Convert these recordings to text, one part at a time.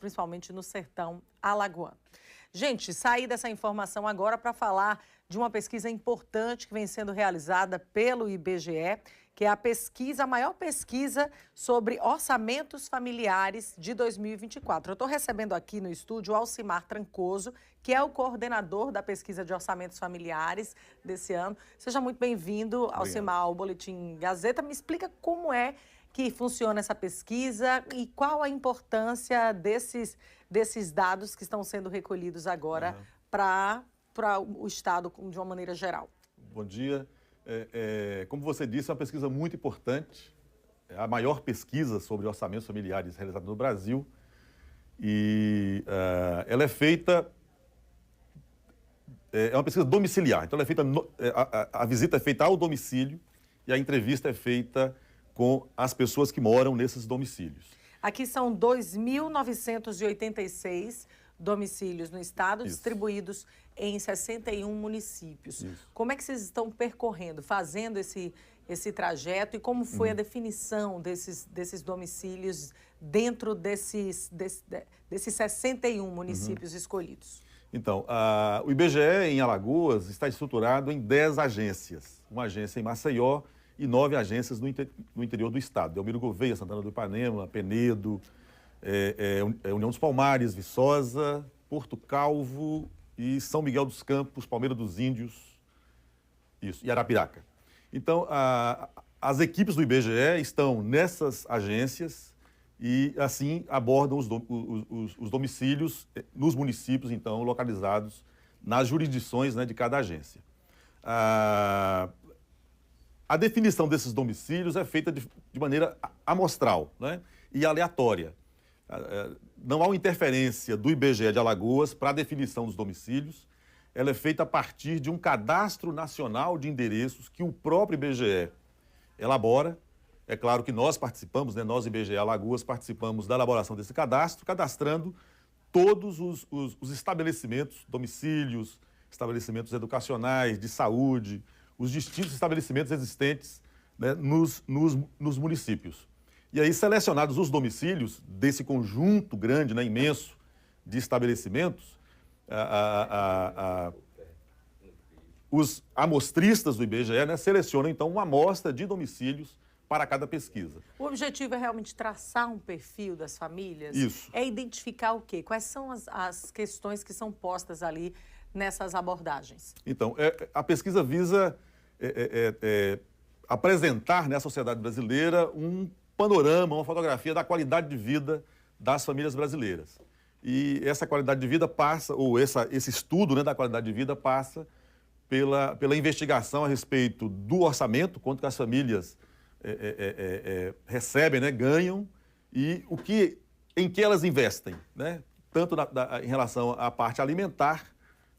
principalmente no sertão alagoano. Gente, saí dessa informação agora para falar de uma pesquisa importante que vem sendo realizada pelo IBGE, que é a maior pesquisa sobre orçamentos familiares de 2024. Eu estou recebendo aqui no estúdio o Alcimar Trancoso, que é o coordenador da pesquisa de orçamentos familiares desse ano. Seja muito bem-vindo, Alcimar, ao Boletim Gazeta. Me explica como é que funciona essa pesquisa e qual a importância desses dados que estão sendo recolhidos agora para o Estado de uma maneira geral. Bom dia. Como você disse, é uma pesquisa muito importante, é a maior pesquisa sobre orçamentos familiares realizada no Brasil e ela é feita, é uma pesquisa domiciliar, então ela é feita, a visita é feita ao domicílio e a entrevista é feita com as pessoas que moram nesses domicílios. Aqui são 2.986 domicílios no estado, Isso. Distribuídos em 61 municípios. Isso. Como é que vocês estão percorrendo, fazendo esse trajeto e como foi a definição desses domicílios dentro desses 61 municípios escolhidos? Então, o IBGE em Alagoas está estruturado em 10 agências. Uma agência em Maceió e 9 agências no interior do estado. Delmiro Gouveia, Santana do Ipanema, Penedo, União dos Palmares, Viçosa, Porto Calvo e São Miguel dos Campos, Palmeira dos Índios, isso, e Arapiraca. Então, as equipes do IBGE estão nessas agências e, assim, abordam os domicílios nos municípios, então, localizados nas jurisdições, né, de cada agência. A definição desses domicílios é feita de maneira amostral, né, e aleatória. Não há uma interferência do IBGE de Alagoas para a definição dos domicílios. Ela é feita a partir de um cadastro nacional de endereços que o próprio IBGE elabora. É claro que nós participamos, né, nós, IBGE Alagoas, participamos da elaboração desse cadastro, cadastrando todos os estabelecimentos, domicílios, estabelecimentos educacionais, de saúde, os distintos estabelecimentos existentes, né, nos municípios. E aí, selecionados os domicílios desse conjunto grande, né, imenso, de estabelecimentos, os amostristas do IBGE, né, selecionam, então, uma amostra de domicílios para cada pesquisa. O objetivo é realmente traçar um perfil das famílias? Isso. É identificar o quê? Quais são as questões que são postas ali nessas abordagens? Então, a pesquisa visa apresentar, né, à sociedade brasileira um panorama, uma fotografia da qualidade de vida das famílias brasileiras. E essa qualidade de vida passa, ou esse estudo, né, da qualidade de vida passa pela investigação a respeito do orçamento, quanto que as famílias recebem, né, ganham, e em que elas investem, né, tanto em relação à parte alimentar,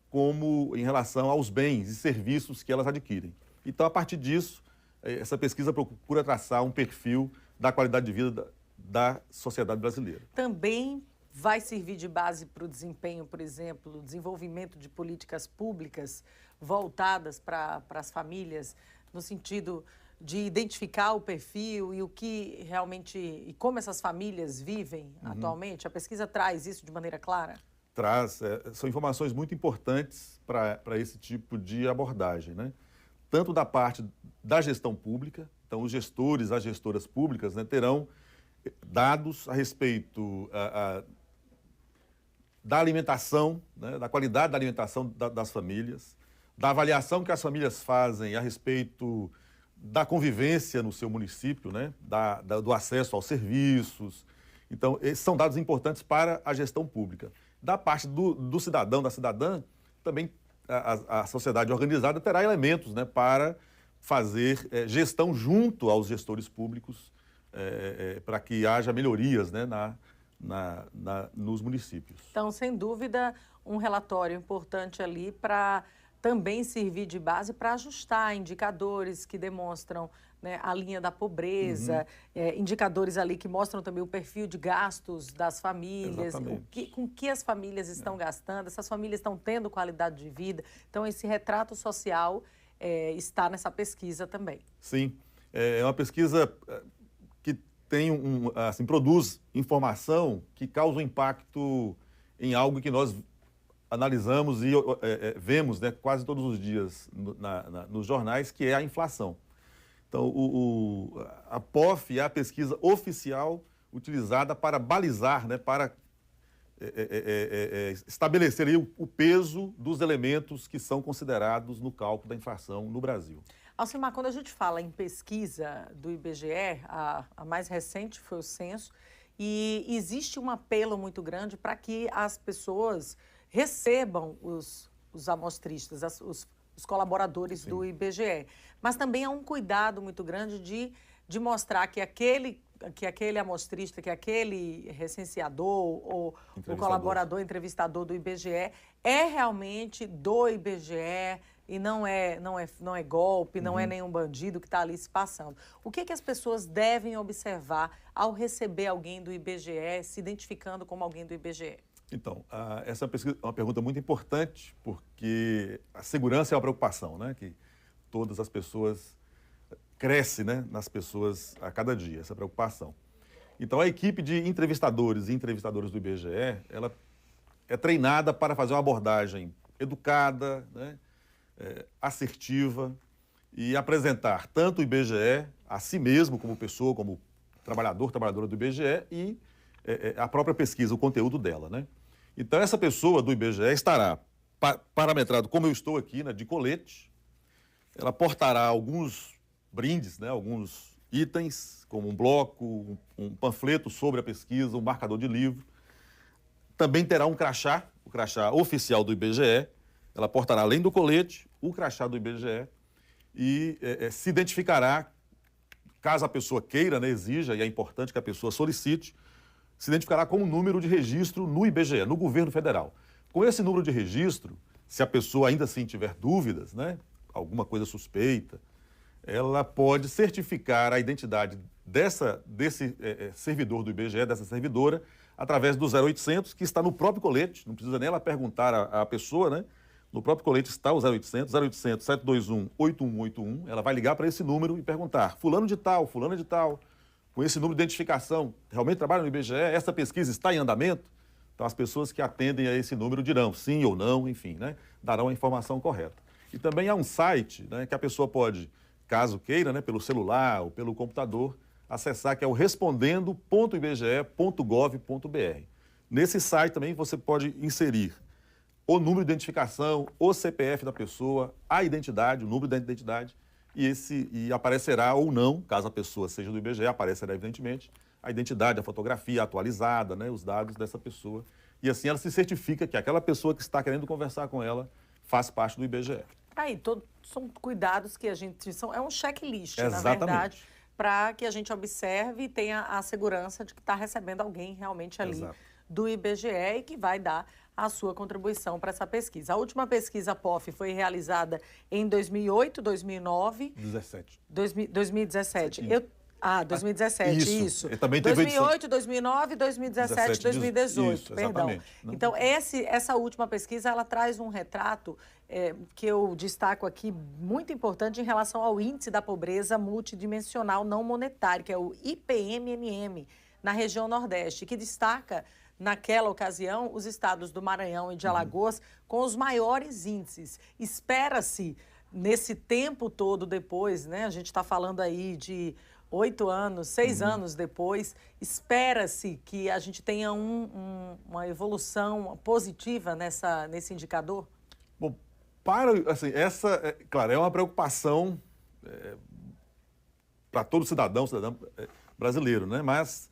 como em relação aos bens e serviços que elas adquirem. Então, a partir disso, essa pesquisa procura traçar um perfil da qualidade de vida da sociedade brasileira. Também vai servir de base para o desempenho, por exemplo, o desenvolvimento de políticas públicas voltadas para as famílias, no sentido de identificar o perfil e o que realmente, e como essas famílias vivem atualmente? A pesquisa traz isso de maneira clara? Traz, são informações muito importantes para esse tipo de abordagem, né? Tanto da parte da gestão pública, então os gestores, as gestoras públicas, né, terão dados a respeito da alimentação, né, da qualidade da alimentação das famílias, da avaliação que as famílias fazem a respeito da convivência no seu município, né, do acesso aos serviços. Então, esses são dados importantes para a gestão pública. Da parte do cidadão, da cidadã, também a sociedade organizada terá elementos, né, para fazer gestão junto aos gestores públicos para que haja melhorias, né, nos municípios. Então, sem dúvida, um relatório importante ali para também servir de base para ajustar indicadores que demonstram, né, a linha da pobreza, indicadores ali que mostram também o perfil de gastos das famílias, com que as famílias estão gastando, essas famílias estão tendo qualidade de vida. Então, esse retrato social está nessa pesquisa também. Sim, é uma pesquisa que produz informação que causa um impacto em algo que nós analisamos e vemos, né, quase todos os dias nos jornais, que é a inflação. Então, a POF é a pesquisa oficial utilizada para balizar, né, para estabelecer aí o peso dos elementos que são considerados no cálculo da inflação no Brasil. Alcimar, quando a gente fala em pesquisa do IBGE, a mais recente foi o censo, e existe um apelo muito grande para que as pessoas recebam os amostristas, os colaboradores do IBGE. Mas também há um cuidado muito grande de mostrar que aquele amostrista, que aquele recenseador ou o colaborador, entrevistador do IBGE é realmente do IBGE e não é golpe, não é nenhum bandido que está ali se passando. O que as pessoas devem observar ao receber alguém do IBGE, se identificando como alguém do IBGE? Então, essa pesquisa é uma pergunta muito importante, porque a segurança é uma preocupação, né? Que todas as pessoas cresce, né, nas pessoas a cada dia, essa preocupação. Então, a equipe de entrevistadores e entrevistadoras do IBGE, ela é treinada para fazer uma abordagem educada, né, assertiva e apresentar tanto o IBGE a si mesmo como pessoa, como trabalhadora do IBGE e a própria pesquisa, o conteúdo dela, né? Então, essa pessoa do IBGE estará parametrado, como eu estou aqui, né, de colete. Ela portará alguns brindes, né, alguns itens, como um bloco, um panfleto sobre a pesquisa, um marcador de livro. Também terá um crachá, o crachá oficial do IBGE. Ela portará, além do colete, o crachá do IBGE e se identificará, caso a pessoa queira, né, exija, e é importante que a pessoa solicite, se identificará com um número de registro no IBGE, no governo federal. Com esse número de registro, se a pessoa ainda assim tiver dúvidas, né, alguma coisa suspeita, ela pode certificar a identidade desse servidor do IBGE, dessa servidora, através do 0800, que está no próprio colete, não precisa nem ela perguntar à pessoa, né? No próprio colete está o 0800 721 8181, ela vai ligar para esse número e perguntar, fulano de tal, com esse número de identificação, realmente trabalha no IBGE, essa pesquisa está em andamento? Então, as pessoas que atendem a esse número dirão sim ou não, enfim, né? Darão a informação correta. E também há um site, né, que a pessoa pode, caso queira, né, pelo celular ou pelo computador, acessar, que é o respondendo.ibge.gov.br. Nesse site também você pode inserir o número de identificação, o CPF da pessoa, a identidade, o número da identidade, e aparecerá ou não, caso a pessoa seja do IBGE, aparecerá evidentemente a identidade, a fotografia atualizada, né, os dados dessa pessoa. E assim ela se certifica que aquela pessoa que está querendo conversar com ela faz parte do IBGE. Aí, são cuidados que a gente... é um checklist, exatamente, na verdade, para que a gente observe e tenha a segurança de que está recebendo alguém realmente ali do IBGE e que vai dar a sua contribuição para essa pesquisa. A última pesquisa POF foi realizada em 2008, 2009... 2017. 2017, isso. Também teve 2008, 2009, 2017, 2018, isso, perdão. Então, essa última pesquisa, ela traz um retrato que eu destaco aqui, muito importante em relação ao índice da pobreza multidimensional não monetária, que é o IPMNM, na região Nordeste, que destaca, naquela ocasião, os estados do Maranhão e de Alagoas com os maiores índices. Espera-se, nesse tempo todo depois, né, a gente está falando aí de 8 anos, 6 anos depois, espera-se que a gente tenha uma evolução positiva nesse indicador? Bom, claro, é uma preocupação para todo cidadão brasileiro, né? Mas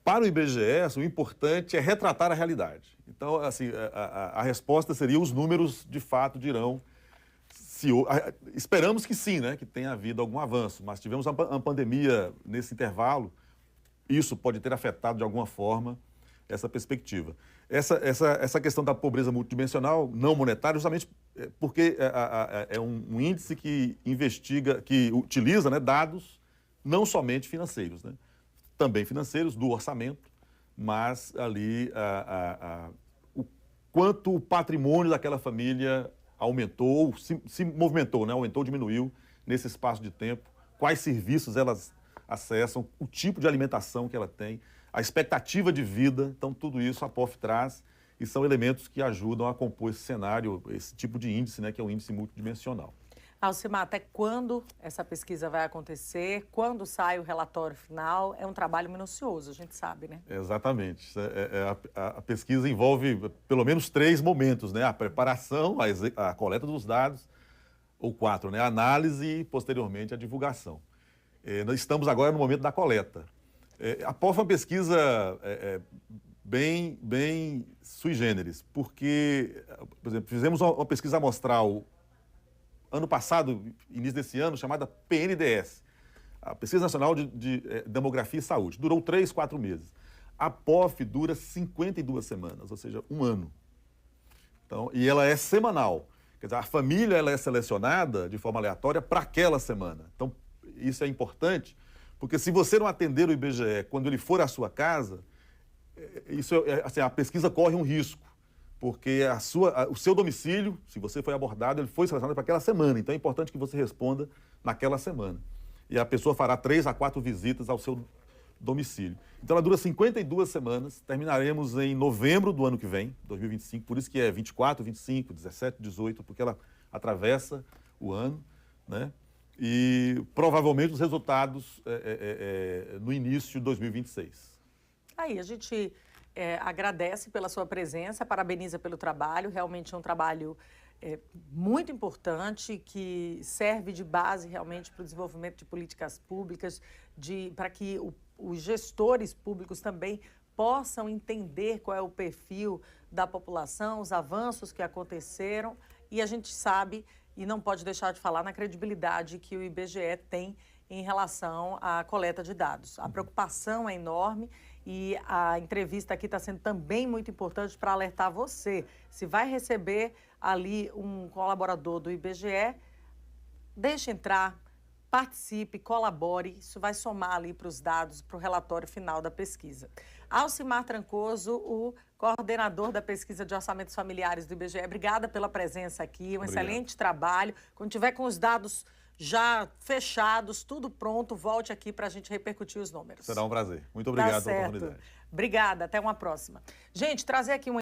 para o IBGE, o importante é retratar a realidade. Então, assim, a resposta seria: os números de fato dirão. Esperamos que sim, né, que tenha havido algum avanço, mas tivemos uma pandemia nesse intervalo, isso pode ter afetado de alguma forma essa perspectiva. Essa questão da pobreza multidimensional não monetária, justamente porque é um índice que investiga, que utiliza, né, dados não somente financeiros, né, também financeiros, do orçamento, mas ali o quanto o patrimônio daquela família aumentou, ou se movimentou, né? Aumentou, diminuiu nesse espaço de tempo, quais serviços elas acessam, o tipo de alimentação que ela tem, a expectativa de vida. Então, tudo isso a APOF traz e são elementos que ajudam a compor esse cenário, esse tipo de índice, né, que é um índice multidimensional. Alcimar, até quando essa pesquisa vai acontecer? Quando sai o relatório final? É um trabalho minucioso, a gente sabe, né? Exatamente. A pesquisa envolve pelo menos 3 momentos, né? A preparação, a coleta dos dados, ou 4, né? A análise e, posteriormente, a divulgação. Nós estamos agora no momento da coleta. A APOF é uma pesquisa bem sui generis, porque, por exemplo, fizemos uma pesquisa amostral ano passado, início desse ano, chamada PNDS, a Pesquisa Nacional de Demografia e Saúde. Durou 3, 4 meses. A APOF dura 52 semanas, ou seja, 1 ano. Então, e ela é semanal. Quer dizer, a família ela é selecionada de forma aleatória para aquela semana. Então, isso é importante, porque se você não atender o IBGE quando ele for à sua casa, assim, a pesquisa corre um risco. Porque o seu domicílio, se você foi abordado, ele foi selecionado para aquela semana. Então é importante que você responda naquela semana. E a pessoa fará 3 a 4 visitas ao seu domicílio. Então ela dura 52 semanas, terminaremos em novembro do ano que vem, 2025, por isso que é 24, 25, 17, 18, porque ela atravessa o ano, né? E provavelmente os resultados no início de 2026. Aí, a gente agradece pela sua presença, parabeniza pelo trabalho, realmente é um trabalho muito importante, que serve de base realmente para o desenvolvimento de políticas públicas, para que os gestores públicos também possam entender qual é o perfil da população, os avanços que aconteceram, e a gente sabe, e não pode deixar de falar, na credibilidade que o IBGE tem em relação à coleta de dados. A preocupação é enorme e a entrevista aqui está sendo também muito importante para alertar você. Se vai receber ali um colaborador do IBGE, deixe entrar, participe, colabore, isso vai somar ali para os dados, para o relatório final da pesquisa. Alcimar Trancoso, o coordenador da pesquisa de orçamentos familiares do IBGE, obrigada pela presença aqui, um excelente trabalho. Quando tiver com os dados já fechados, tudo pronto, volte aqui para a gente repercutir os números. Será um prazer. Muito obrigado pela certo. oportunidade. Obrigada, até uma próxima. Gente, trazer aqui uma